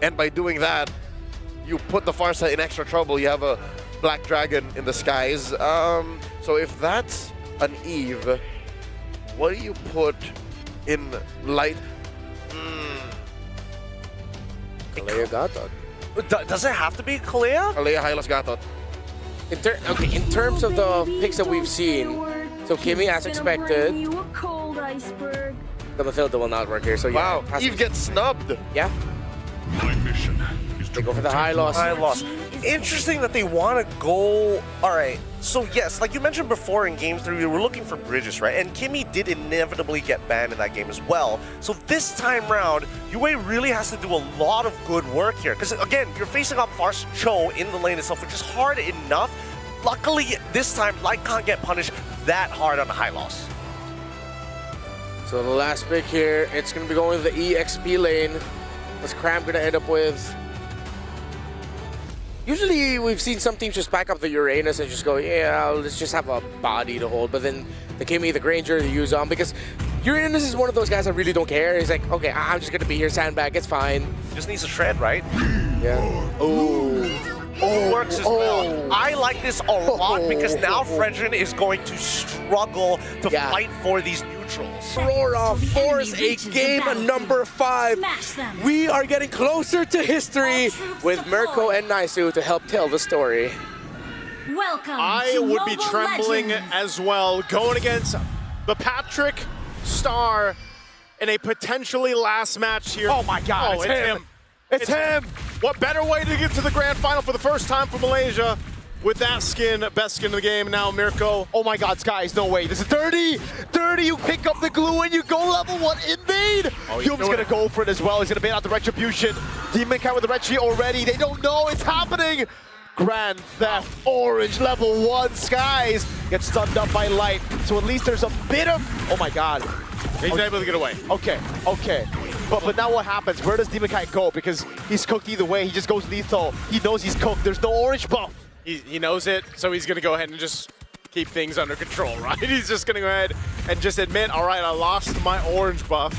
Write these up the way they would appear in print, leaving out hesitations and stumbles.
And by doing that, you put the Farsa in extra trouble. You have a Black Dragon in the skies. So if that's an Eve, what do you put in light? Kalea Gatot. Does it have to be Kalea? Kalea Hylas Gatot. Okay, in terms of the picks that we've seen, so Kimmy, as expected, the Mathilda will not work here. So yeah, Wow, Eve gets snubbed. yeah, My mission is to they go for the high loss. I lost. Interesting that they want to go. All right. So yes, like you mentioned before in Game 3, we were looking for bridges, right? And Kimmy did inevitably get banned in that game as well. So this time round, Yue really has to do a lot of good work here. Because again, you're facing up Fars Cho in the lane itself, which is hard enough. Luckily, this time, Light can't get punished that hard on the high loss. So the last pick here, it's going to be going to the EXP lane. What's Cram going to end up with? Usually we've seen some teams just pack up the Uranus and just go, yeah, let's just have a body to hold. But then the Kimmy, the Granger, the Yuzon, because Uranus is one of those guys that really don't care. He's like, okay, I'm just going to be here, sandbag, it's fine. Just needs to shred, right? Yeah. Oh. Works as well. I like this a lot because now Fredrin is going to struggle to fight for these neutrals. Aurora force a game number 5. We are getting closer to history with Mirko and Naisu to help tell the story. Welcome. I would be trembling as well, going against the Patrick Star in a potentially last match here. Oh my God, it's him. It's him. What better way to get to the grand final for the first time for Malaysia with that skin, best skin in the game. Now Mirko. Oh my God, Skies, no way. This is dirty. Dirty, you pick up the glue and you go level 1 invade. Hume's gonna go for it as well. He's gonna bait out the Retribution. Demon Cat with the Retri already. They don't know it's happening. Grand Theft Orange level 1. Skies gets stunned up by Light. So at least there's a bit of, oh my God. He's able to get away. Okay, okay. But now what happens? Where does Demon Kite go? Because he's cooked either way. He just goes lethal. He knows he's cooked. There's no orange buff. He knows it, so he's going to go ahead and just keep things under control, right? He's just going to go ahead and just admit, all right, I lost my orange buff.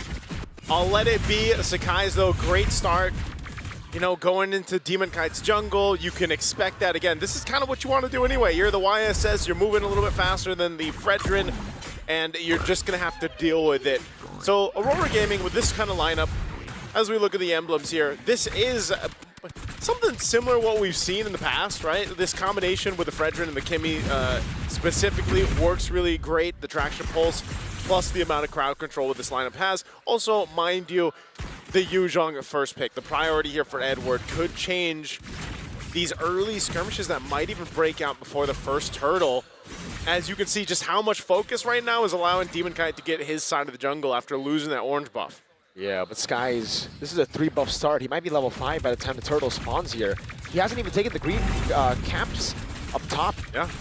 I'll let it be. Sakai's, though, great start. You know, going into Demon Kite's jungle, you can expect that. Again, this is kind of what you want to do anyway. You're the YSS, you're moving a little bit faster than the Fredrin, and you're just going to have to deal with it. So Aurora Gaming, with this kind of lineup, as we look at the emblems here, this is something similar to what we've seen in the past, right? This combination with the Fredrin and the Kimmy specifically works really great. The traction pulse, plus the amount of crowd control that this lineup has. Also, mind you, the Yuzhong first pick, the priority here for Edward, could change these early skirmishes that might even break out before the first turtle. As you can see, just how much focus right now is allowing Demon Kite to get his side of the jungle after losing that orange buff. Yeah, but Skies, this is a 3-buff start. He might be level 5 by the time the turtle spawns here. He hasn't even taken the green caps up top.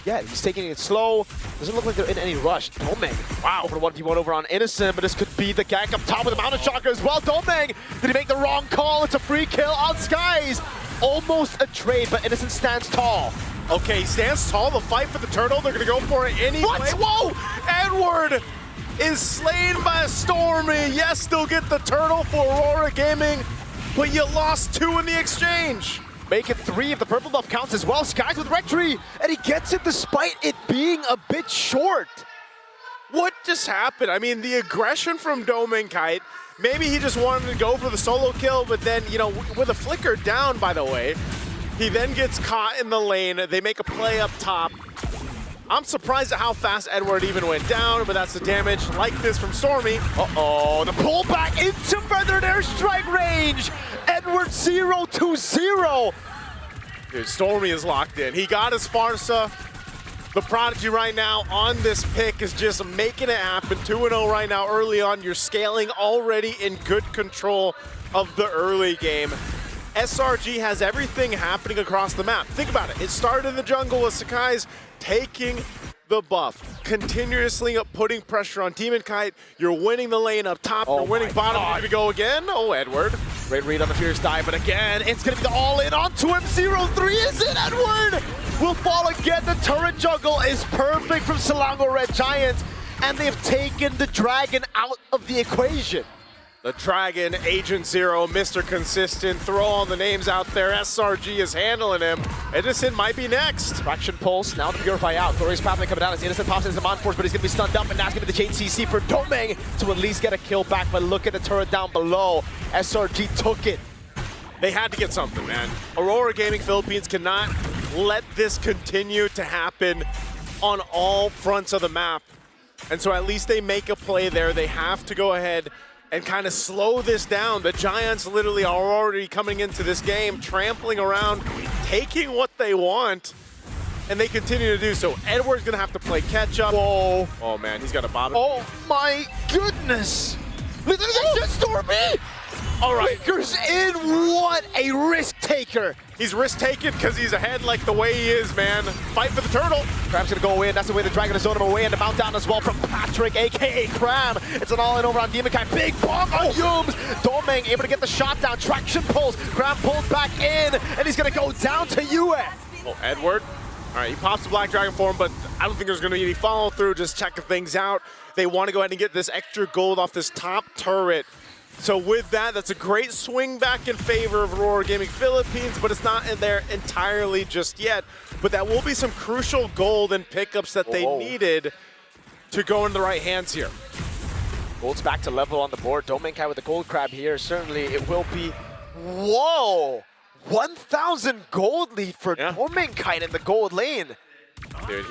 Yeah, he's taking it slow. Doesn't look like they're in any rush. Domeng, wow, over 1v1 over on Innocent, but this could be the gank up top with the Mountain Shocker as well. Domeng, did he make the wrong call? It's a free kill on Skies. Almost a trade, but Innocent stands tall. Okay, he stands tall. The fight for the turtle, they're going to go for it anyway. What? Whoa! Edward is slain by Stormy. Yes, they'll get the turtle for Aurora Gaming, but you lost 2 in the exchange. Make it 3 if the purple buff counts as well. Skies with Rectory, and he gets it despite it being a bit short. What just happened? I mean, the aggression from Domeng Kite, maybe he just wanted to go for the solo kill, but then, you know, with a flicker down, by the way, he then gets caught in the lane. They make a play up top. I'm surprised at how fast Edward even went down, but that's the damage like this from Stormy. Uh-oh, the pullback into feathered airstrike range. Edward 0-0. Dude, Stormy is locked in. He got his Farsa. The Prodigy right now on this pick is just making it happen. 2-0 right now early on. You're scaling already in good control of the early game. SRG has everything happening across the map. Think about it. It started in the jungle with Sakai's taking the buff, continuously putting pressure on Demon Kite. You're winning the lane up top. You're winning bottom. Here we go again. Oh, Edward. Great read on the Fierce Dive, but again, it's going to be the all-in onto him. 0-3 is it, Edward? Will fall again. The turret juggle is perfect from Selangor Red Giants, and they've taken the dragon out of the equation. The Dragon, Agent Zero, Mr. Consistent, throw all the names out there. SRG is handling him. Innocent might be next. Traction pulse, now the Purify out. Glorious Pathway coming down as Innocent pops into the Mon Force, but he's going to be stunned up, and that's going to be the Chain CC for Domeng to at least get a kill back, but look at the turret down below. SRG took it. They had to get something, man. Aurora Gaming Philippines cannot let this continue to happen on all fronts of the map. And so at least they make a play there. They have to go ahead and kind of slow this down. The Giants literally are already coming into this game, trampling around, taking what they want, and they continue to do so. Edward's gonna have to play catch up. Whoa. Oh man, he's got a bottom. Oh my goodness. Look at that Stormy. All right. Lakers in, what a risk taker. He's risk taking because he's ahead like the way he is, man. Fight for the turtle. Cram's gonna go in, that's the way the Dragon is zoning him away, and the mount down as well from Patrick, aka Cram. It's an all-in over on Demon Kai. Big bomb on Yums. Domeng able to get the shot down. Traction pulls. Cram pulled back in, and he's gonna go down to Yue. Oh, Edward. All right, he pops the Black Dragon for him, but I don't think there's gonna be any follow through, just checking things out. They want to go ahead and get this extra gold off this top turret. So with that, that's a great swing back in favor of Aurora Gaming Philippines, but it's not in there entirely just yet. But that will be some crucial gold and pickups that they needed to go in the right hands here. Gold's back to level on the board. Domeng Kai with the gold crab here. Certainly it will be, whoa! 1,000 gold lead for Domeng Kai in the gold lane. Dude,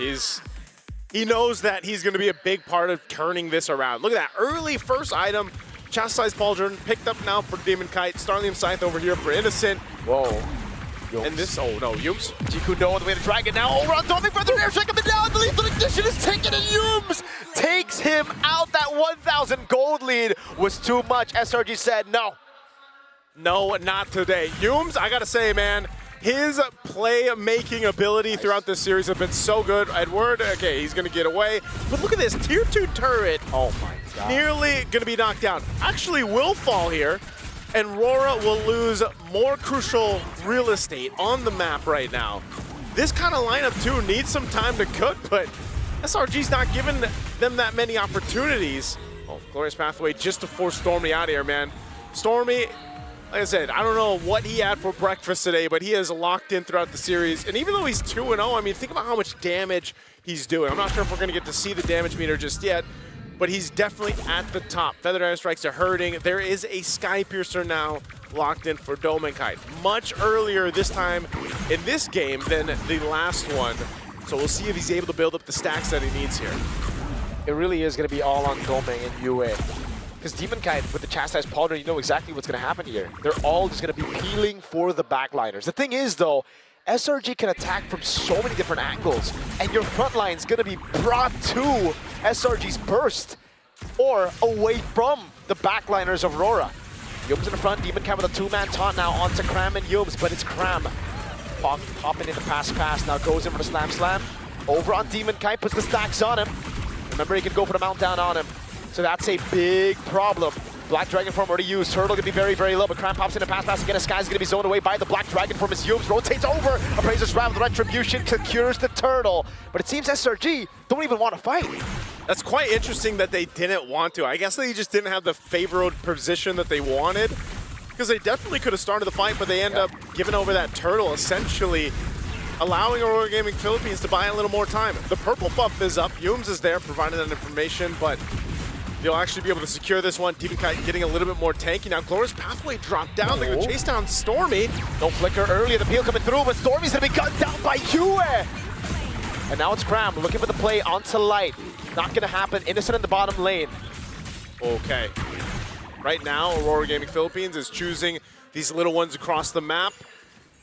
he knows that he's going to be a big part of turning this around. Look at that early first item. Chastised Pauldron picked up now for Demon Kite. Starlium Scythe over here for Innocent. Whoa. And this, oh no, Yums. Jiku on the way to Dragon now. Over on Domeng for the air shake coming down. The lethal ignition is taken, and Yums takes him out. That 1,000 gold lead was too much. SRG said no. No, not today. Yums, I gotta say, man, his play-making ability throughout this series have been so good. Edward, okay, he's gonna get away. But look at this, tier 2 turret. Oh my God. Nearly gonna be knocked down. Actually will fall here, and Aurora will lose more crucial real estate on the map right now. This kind of lineup too needs some time to cook, but SRG's not giving them that many opportunities. Oh, Glorious Pathway just to force Stormy out of here, man. Stormy, like I said, I don't know what he had for breakfast today, but he is locked in throughout the series. And even though he's 2-0, I mean, think about how much damage he's doing. I'm not sure if we're gonna get to see the damage meter just yet, but he's definitely at the top. Feathered Iron Strikes are hurting. There is a Sky Piercer now locked in for Domeng Kai. Much earlier this time in this game than the last one. So we'll see if he's able to build up the stacks that he needs here. It really is going to be all on Domeng and Yue. Because Demon Kite with the Chastised Pauldron, you know exactly what's going to happen here. They're all just going to be peeling for the backliners. The thing is, though, SRG can attack from so many different angles, and your front line is going to be brought to SRG's burst or away from the backliners of Aurora. Yums in the front, Demon Kite with a two-man taunt now onto Cram and Yums, but it's Cram popping into pass, now goes in for the slam. Over on Demon Kite, puts the stacks on him. Remember, he can go for the mount down on him. So that's a big problem. Black Dragon form already used. Turtle gonna be very, very low, but Cram pops in a pass again. Sky's gonna be zoned away by the Black Dragon form as Yums rotates over. Appraiser's Ram with Retribution secures the Turtle. But it seems SRG don't even want to fight. That's quite interesting that they didn't want to. I guess they just didn't have the favored position that they wanted, because they definitely could have started the fight, but they end up giving over that Turtle, essentially allowing Aurora Gaming Philippines to buy a little more time. The purple buff is up. Yums is there providing that information, but they'll actually be able to secure this one. Demon Kite getting a little bit more tanky. Now Glorious Pathway dropped down. They're gonna chase down Stormy. No flicker earlier, the peel coming through, but Stormy's gonna be gunned down by Yue. And now it's Cram looking for the play onto Light. Not gonna happen. Innocent in the bottom lane. Okay. Right now, Aurora Gaming Philippines is choosing these little ones across the map,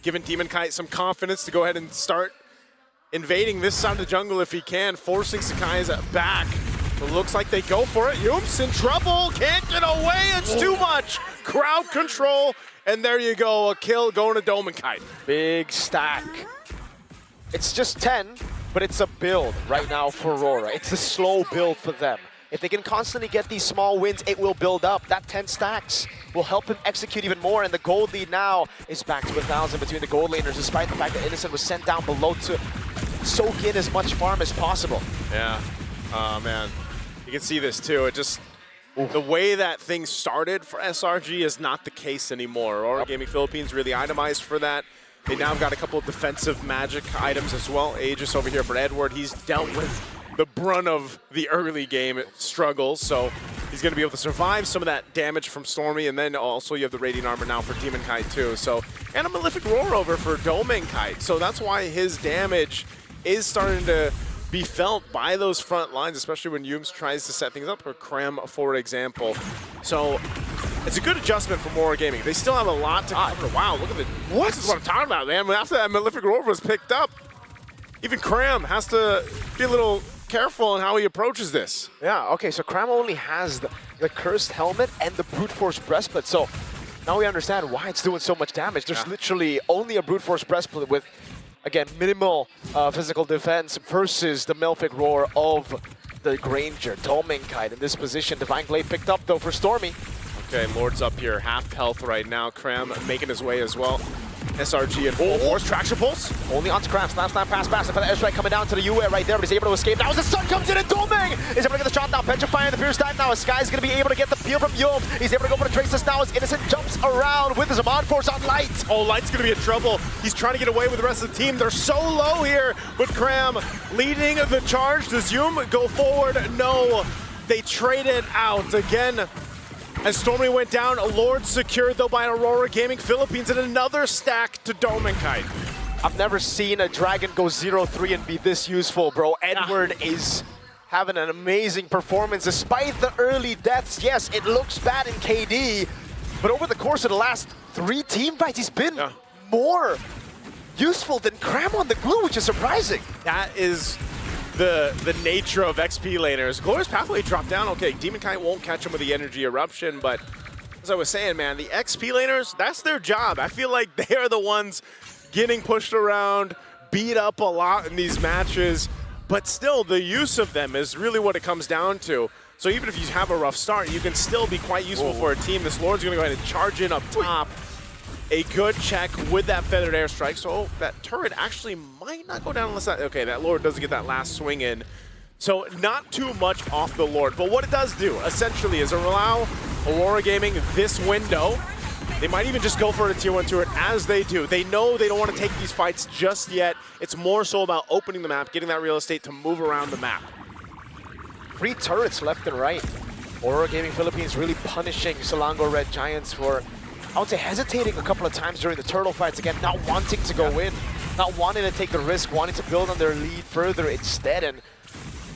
giving Demon Kite some confidence to go ahead and start invading this side of the jungle if he can, forcing Sakai's back. It looks like they go for it. Yums in trouble, can't get away, it's too much. Crowd control, and there you go, a kill going to Domeng Kite. Big stack. It's just 10, but it's a build right now for Aurora. It's a slow build for them. If they can constantly get these small wins, it will build up. That 10 stacks will help him execute even more, and the gold lead now is back to 1,000 between the gold laners, despite the fact that Innocent was sent down below to soak in as much farm as possible. Yeah, oh man. You can see this too. It just The way that things started for SRG is not the case anymore. Aurora Gaming Philippines really itemized for that. They now got a couple of defensive magic items as well. Aegis over here for Edward. He's dealt with the brunt of the early game struggles, so he's going to be able to survive some of that damage from Stormy, and then also you have the Radiant Armor now for Demon Kite too. So, and a Malefic Roar over for Domain Kite. So that's why his damage is starting to be felt by those front lines, especially when Yums tries to set things up, or Cram, for example. So it's a good adjustment for Aurora Gaming. They still have a lot to cover. Wow, look at the... This is what I'm talking about, man. After that Malefic Roar was picked up, even Cram has to be a little careful in how he approaches this. Yeah, okay, so Cram only has the Cursed Helmet and the Brute Force Breastplate, so now we understand why it's doing so much damage. There's literally only a Brute Force Breastplate with, again, minimal physical defense versus the Malefic Roar of the Granger. Domain Kite in this position. Divine Blade picked up, though, for Stormy. Okay, Lord's up here, half health right now. Cram making his way as well. SRG and full force, Traction Pulse. Only on Cram, slam, pass, and for the airstrike coming down to the UA right there, but he's able to escape. Now as the sun comes in and Domain is able to get the shot down. Petrify in the Pierce time now. Sky's going to be able to get the peel from Yum. He's able to go for the Traces now as Innocent jumps around with his Amon Force on Light. Oh, Light's going to be in trouble. He's trying to get away with the rest of the team. They're so low here, but Cram leading the charge. Does Yum go forward? No. They traded out again. As Stormy went down, Lord secured though by Aurora Gaming Philippines, and another stack to Domain Kite. I've never seen a Dragon go 0-3 and be this useful, bro. Edward is having an amazing performance despite the early deaths. Yes, it looks bad in KD, but over the course of the last 3 team fights, he's been more useful than Cram on the glue, which is surprising. That is the nature of XP laners. Glorious Pathway dropped down. Okay, Demon Kite won't catch him with the Energy Eruption, but as I was saying, man, the XP laners, that's their job. I feel like they are the ones getting pushed around, beat up a lot in these matches, but still, the use of them is really what it comes down to. So even if you have a rough start, you can still be quite useful for a team. This Lord's going to go ahead and charge in up top. A good check with that Feathered Airstrike. So that turret actually might not go down unless that... Okay, that Lord doesn't get that last swing in. So not too much off the Lord. But what it does do, essentially, is allow Aurora Gaming this window. They might even just go for a Tier 1 turret as they do. They know they don't want to take these fights just yet. It's more so about opening the map, getting that real estate to move around the map. 3 turrets left and right. Aurora Gaming Philippines really punishing Selangor Red Giants for, I would say, hesitating a couple of times during the turtle fights. Again, not wanting to go in, not wanting to take the risk, wanting to build on their lead further instead. And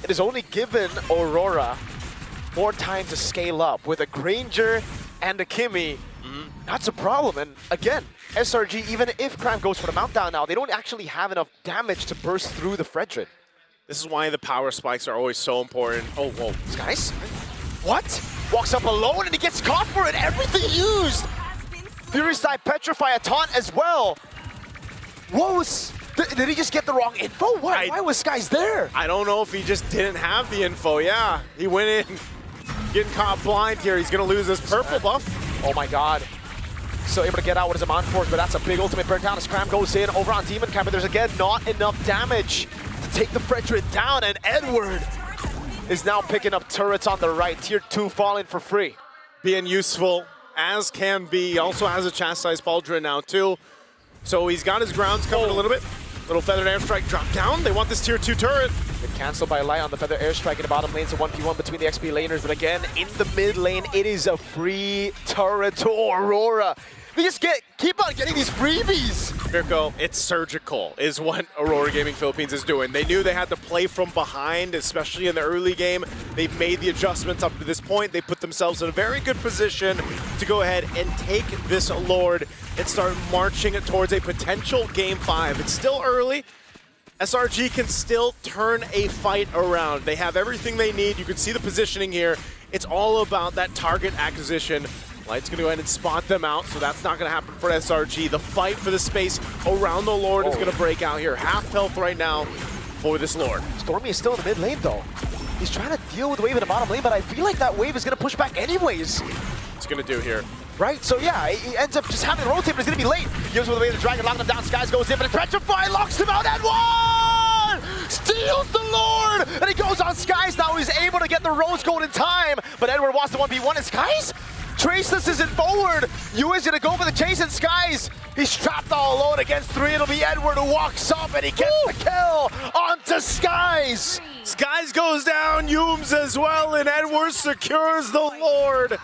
it has only given Aurora more time to scale up. With a Granger and a Kimmy, that's a problem. And again, SRG, even if Cram goes for the mount down now, they don't actually have enough damage to burst through the Fredrin. This is why the power spikes are always so important. Oh, whoa. Skies? What? Walks up alone and he gets caught for it. Everything used. Fury Side Petrify a taunt as well. What was... Did he just get the wrong info? Why was Skies there? I don't know if he just didn't have the info. Yeah, he went in, getting caught blind here. He's going to lose his purple buff. Oh my god. Still able to get out with his Amon Force, but that's a big ultimate burn down as Cram goes in over on Demon Kite, but there's again not enough damage to take the Fredrin down, and Edward is now picking up turrets on the right. Tier 2 falling for free. Being useful as can be. He also has a Chastised Pauldron now too. So he's got his grounds covered a little bit. Little Feathered Airstrike drop down. They want this Tier 2 turret. Been cancelled by Light on the Feather Airstrike in the bottom lane. It's a 1v1 between the XP laners. But again, in the mid lane, it is a free turret to Aurora. They just keep on getting these freebies. Mirko, it's surgical is what Aurora Gaming Philippines is doing. They knew they had to play from behind, especially in the early game. They've made the adjustments up to this point. They put themselves in a very good position to go ahead and take this Lord and start marching towards a potential Game 5. It's still early. SRG can still turn a fight around. They have everything they need. You can see the positioning here. It's all about that target acquisition. Light's going to go ahead and spot them out, so that's not going to happen for SRG. The fight for the space around the Lord is going to break out here. Half health right now for this Lord. Stormy is still in the mid lane, though. He's trying to deal with the wave in the bottom lane, but I feel like that wave is going to push back anyways. What's going to do here? Right, so yeah, he ends up just having to rotate, but he's going to be late. Gives with the wave of the dragon, locking him down. Skies goes in, but the Petrify locks him out, and one! steals the Lord, and he goes on Skies now. He's able to get the Rose Gold in time, but Edward wants the 1v1 and Skies? Traceless isn't forward. Yu is gonna go for the chase in Skies. He's trapped all alone against 3. It'll be Edward who walks up and he gets the kill onto Skies. Skies goes down, Yums as well, and Edwards secures the Lord.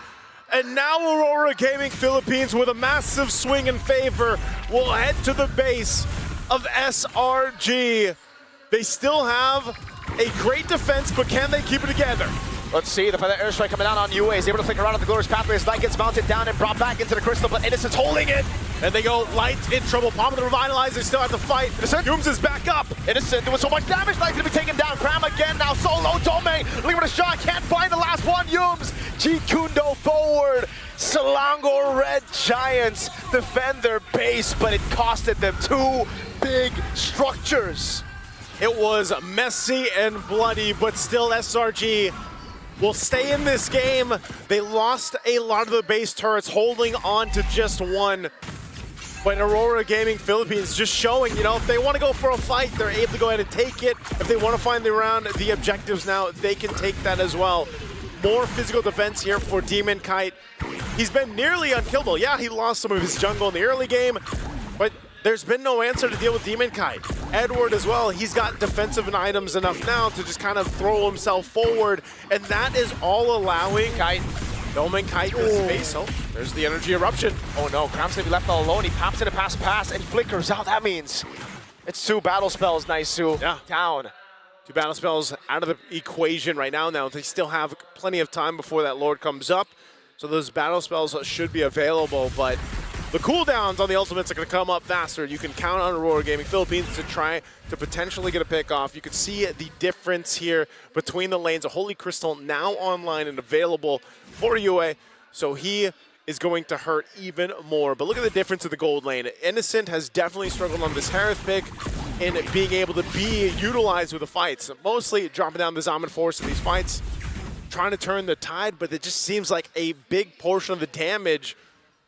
And now Aurora Gaming Philippines, with a massive swing in favor, will head to the base of SRG. They still have a great defense, but can they keep it together? Let's see, the feather airstrike coming down on UA. He's able to flick around on the Glorious Pathway as Light gets mounted down and brought back into the Crystal, but Innocent's holding it. And they go, Light in trouble, Palm to revitalize, they still have to fight. Innocent. Yums is back up. Innocent doing so much damage, Light's gonna be taken down. Cram again now, solo, Domain, looking for the shot, can't find the last one, Yums. G-Kundo forward. Selangor Red Giants defend their base, but it costed them 2 big structures. It was messy and bloody, but still SRG will stay in this game. They lost a lot of the base turrets, holding on to just 1. But Aurora Gaming Philippines just showing, you know, if they want to go for a fight, they're able to go ahead and take it. If they want to find the round, the objectives now, they can take that as well. More physical defense here for Demon Kite. He's been nearly unkillable. Yeah, he lost some of his jungle in the early game, but there's been no answer to deal with Demon Kite. Edward as well, he's got defensive items enough now to just kind of throw himself forward, and that is all allowing Demon Kite the space. Oh, there's the energy eruption. Oh no, Cram's gonna be left all alone. He pops in a pass and flickers out. That means it's 2 battle spells, Naisu. Yeah. Down. 2 battle spells out of the equation right now. Now they still have plenty of time before that Lord comes up, so those battle spells should be available, but the cooldowns on the ultimates are going to come up faster. You can count on Aurora Gaming Philippines to try to potentially get a pick off. You can see the difference here between the lanes. A Holy Crystal now online and available for UA, so he is going to hurt even more. But look at the difference of the gold lane. Innocent has definitely struggled on this Harith pick in being able to be utilized with the fights. Mostly dropping down the Zaman Force in these fights, trying to turn the tide, but it just seems like a big portion of the damage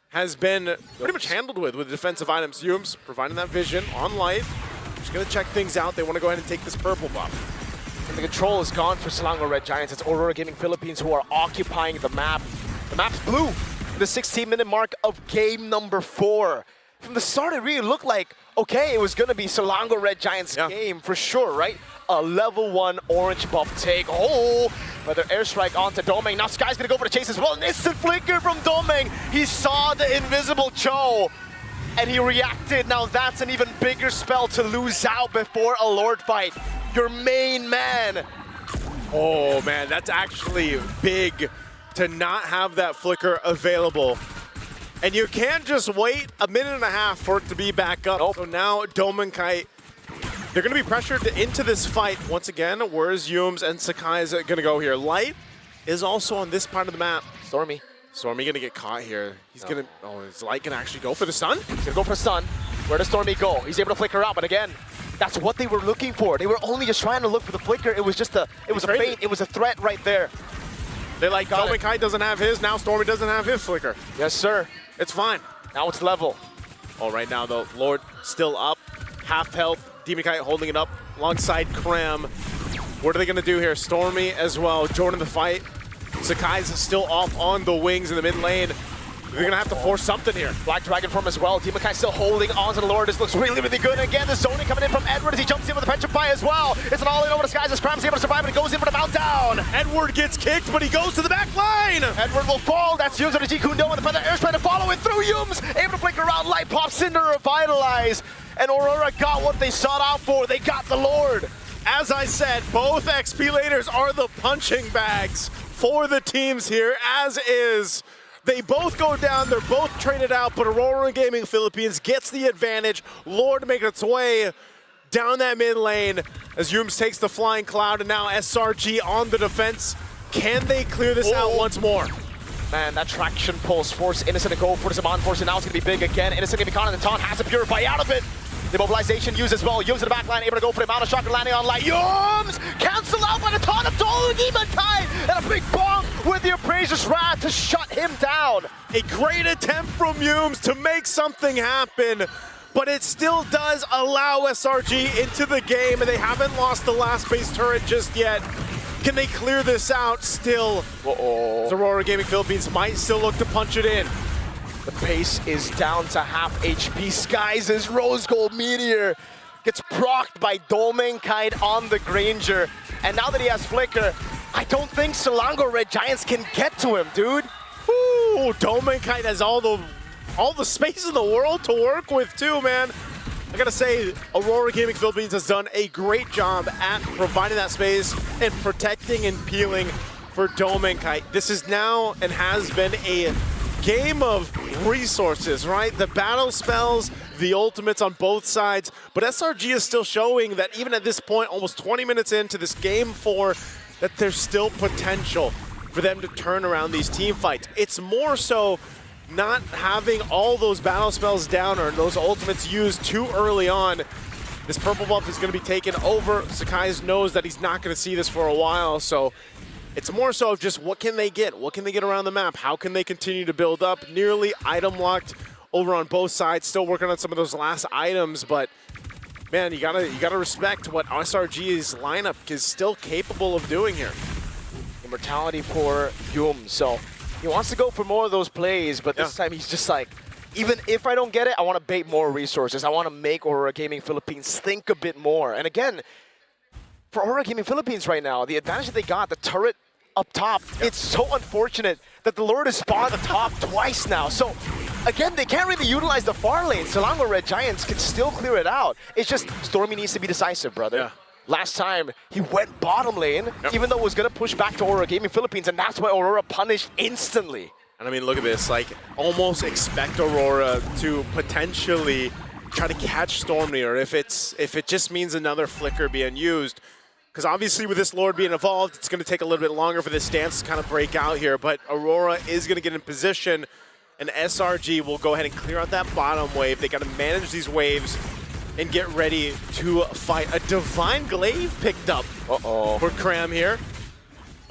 has been pretty much handled with defensive items. Yums providing that vision on Light. Just gonna check things out. They want to go ahead and take this purple buff. And the control is gone for Selangor Red Giants. It's Aurora Gaming Philippines who are occupying the map. The map's blue. The 16-minute mark of game number 4. From the start, it really looked like, okay, it was gonna be Selangor Red Giants' game for sure, right? A level 1 orange buff take. Oh, but their airstrike onto Domeng. Now Sky's gonna go for the chase as well. An instant flicker from Domeng. He saw the invisible Cho and he reacted. Now that's an even bigger spell to lose out before a Lord fight. Your main man. Oh man, that's actually big to not have that flicker available. And you can't just wait a minute and a half for it to be back up. Nope. So now Domeng Kite, they're going to be pressured into this fight. Once again, where's Yums and Sakai going to go here? Light is also on this part of the map. Stormy. Stormy going to get caught here. He's going to, oh, is Light going to actually go for the stun? He's gonna go for the stun. Where does Stormy go? He's able to flicker out, but again, that's what they were looking for. They were only just trying to look for the flicker. It was just a feint. It was a threat right there. They're like, Domeng Kite doesn't have his, now Stormy doesn't have his flicker. Yes, sir. It's fine. Now it's level. Oh, right now though, Lord still up, half health. Demon Kite holding it up alongside Krem. What are they gonna do here? Stormy as well, joining the fight. Sakai's still off on the wings in the mid lane. They're gonna have to force something here. Black Dragon form as well. Demon Kai still holding on to the Lord. This looks really, really good. Again, the zoning coming in from Edward as he jumps in with the Petrify as well. It's an all-in over the skies as Cram's able to survive, and it goes in for the meltdown. Edward gets kicked, but he goes to the back line. Edward will fall. That's Yums on the G-Kundo, and the Feather Air's trying to follow it through Yums. Able to flick around, Light Pop, Cinder, Revitalize. And Aurora got what they sought out for. They got the Lord. As I said, both XP laners are the punching bags for the teams here, as is. They both go down, they're both traded out, but Aurora Gaming Philippines gets the advantage. Lord making its way down that mid lane as Yums takes the Flying Cloud, and now SRG on the defense. Can they clear this out once more? Man, that traction pulse force Innocent to go for the Zaman Force, and now it's going to be big again. Innocent going to be caught in the taunt, has to purify out of it. The mobilization used as well. Yums in the back line, able to go for the amount of shocker landing on Light. Yums cancel out by the taunt of Demon Kai, and a big bomb with the Appraiser's Wrath to shut him down. A great attempt from Yums to make something happen, but it still does allow SRG into the game, and they haven't lost the last base turret just yet. Can they clear this out still? Aurora Gaming Philippines might still look to punch it in. The pace is down to half HP. Skies' Rose Gold Meteor gets procced by Domenkite on the Granger. And now that he has Flicker, I don't think Selangor Red Giants can get to him, dude. Ooh, Domenkite has all the space in the world to work with too, man. I gotta say, Aurora Gaming Philippines has done a great job at providing that space and protecting and peeling for Domenkite. This is now and has been a game of resources, right? The battle spells, the ultimates on both sides, but SRG is still showing that even at this point, almost 20 minutes into this game 4, that there's still potential for them to turn around these team fights. It's more so not having all those battle spells down or those ultimates used too early on. This purple buff is going to be taken over. Sakai knows that he's not going to see this for a while, so it's more so of just what can they get? What can they get around the map? How can they continue to build up? Nearly item locked over on both sides. Still working on some of those last items, but man, you gotta respect what SRG's lineup is still capable of doing here. Immortality for Yum, so he wants to go for more of those plays, but this time he's just like, even if I don't get it, I want to bait more resources. I want to make Aurora Gaming Philippines think a bit more. And again, for Aurora Gaming Philippines right now, the advantage that they got, the turret up top, it's so unfortunate that the Lord has spawned the top twice now. So again, they can't really utilize the far lane. Selangor Red Giants can still clear it out. It's just Stormy needs to be decisive, brother. Yeah. Last time, he went bottom lane, even though it was going to push back to Aurora Gaming Philippines, and that's why Aurora punished instantly. And I mean, look at this, like, almost expect Aurora to potentially try to catch Stormy, or if it just means another flicker being used. Because obviously with this Lord being evolved, it's going to take a little bit longer for this dance to kind of break out here, but Aurora is going to get in position, and SRG will go ahead and clear out that bottom wave. They got to manage these waves and get ready to fight. A Divine Glaive picked up for Cram here.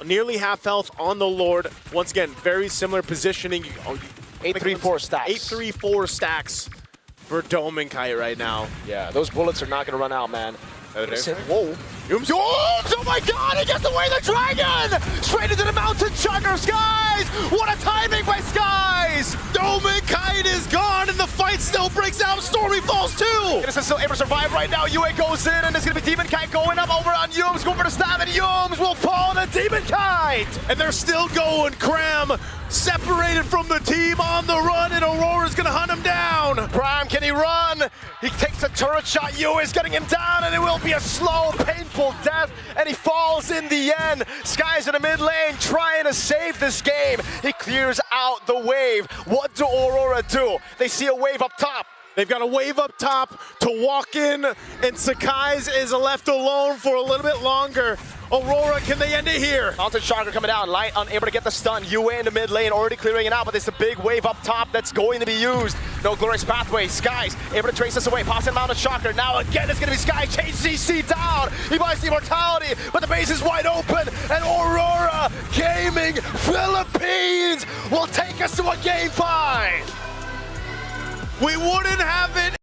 Nearly half health on the Lord. Once again, very similar positioning. 8-3-4 stacks. 8-3-4 stacks for Domenkite right now. Yeah, those bullets are not going to run out, man. Whoa. Oh my god, he gets away the dragon! Straight into the mountain chugger, Skies! What a timing by Skies! Domenkite is gone and the fight still breaks out. Stormy falls too! Innocent still able to survive right now. UA goes in and it's going to be Demon Kite going up over on Yums. Going for the stab and Yums will fall to Demon Kite! And they're still going. Cram separated from the team on the run, and Aurora's going to hunt him down. Prime, can he run? He takes a turret shot. UA is getting him down, and it will be a slow, painful death, and he falls in the end. Skies in the mid lane trying to save this game. He clears out the wave. What do Aurora do? They see a wave up top. They've got a wave up top to walk in, and Sakai's is left alone for a little bit longer. Aurora, can they end it here? Mountain Shocker coming down, Light unable to get the stun. UA in the mid lane already clearing it out, but there's a big wave up top that's going to be used. No glorious pathway. Skies able to trace this away. Pops in Mountain Shocker. Now again, it's going to be Sky. Chase CC down. He buys the immortality, but the base is wide open, and Aurora Gaming Philippines will take us to a game 5. We wouldn't have it